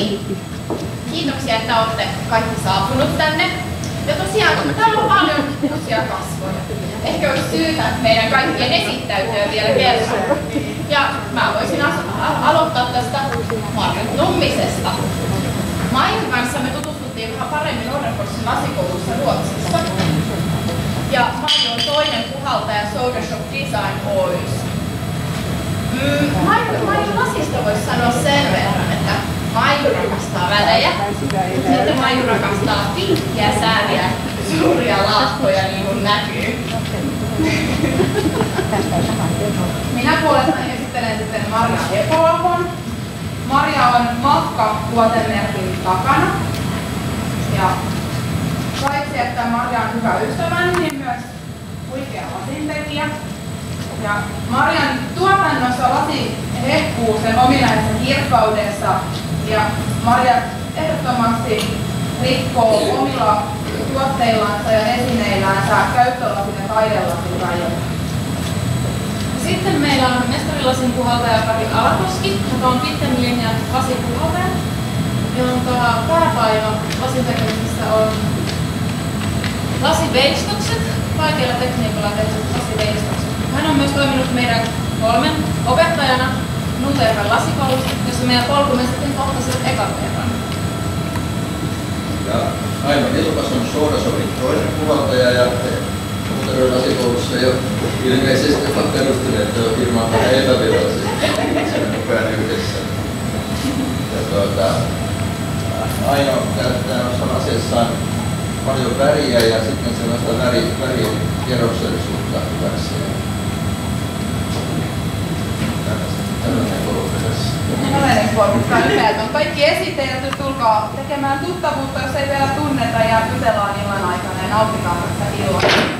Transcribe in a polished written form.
Niin, kiitoksia, että olette kaikki saapunut tänne. Ja tosiaan, täällä on paljon uusia kasvoja. Ehkä olisi syytä meidän kaikkien esittäytyä vielä kerran. Ja mä voisin aloittaa tästä Marjut Nummisesta. Maijan kanssa me tutustuttiin vähän paremmin Orreforsin lasikoulussa Ruotsissa. Ja Maiju on toinen puhaltaja Soda Shop Design Oy:ssä. Maijun lasista voisi sanoa sen verran, että Maiju rakastaa välejä, sitten Maiju rakastaa pinkkiä sääriä, suuria laattoja niin kuin näkyy. Minä puolestani esittelen sitten Marja Epoahon. Marja on Matka-tuotemerkin takana. Ja paitsi että Marja on hyvä ystäväni, niin myös huikea lasintekijä. Ja Marjan tuotannossa lasi hehkuu sen ominaisessa kirkkaudessa ja Marja ehdottomasti rikkoo omilla tuotteillansa ja esineillänsä käyttölasin ja taidelasin rajoja. Sitten meillä on mestarilasin puhaltaja Kari Alakoski, joka on pitkän linjan lasipuhaltaja, jonka pääpaino lasin tekemisessä on lasiveistokset, vaikeilla tekniikalla tehdyt lasiveistokset. Hän on myös toiminut meidän 3 opettajana Nuterran lasikoulussa, jossa meidän polkumestarin kohtasivat ekan kerran. Ja Aino Ilpas on Soda Shopin toinen puhaltaja ja Nuterran lasikoulussa jo ilmeisesti ovat perustuneet jo firman vähän epävirallisesti koko ajan yhdessä. Ja Aino käyttää noissa laseissaan paljon väriä ja sitten sellaista värikierroksellisuutta hyväksi. Tällainen porukka nimeltä on kaikki esittäjät, tulkaa tekemään tuttavuutta, jos ei vielä tunneta ja jutellaan illan aikana ja nauttikaa tästä illasta.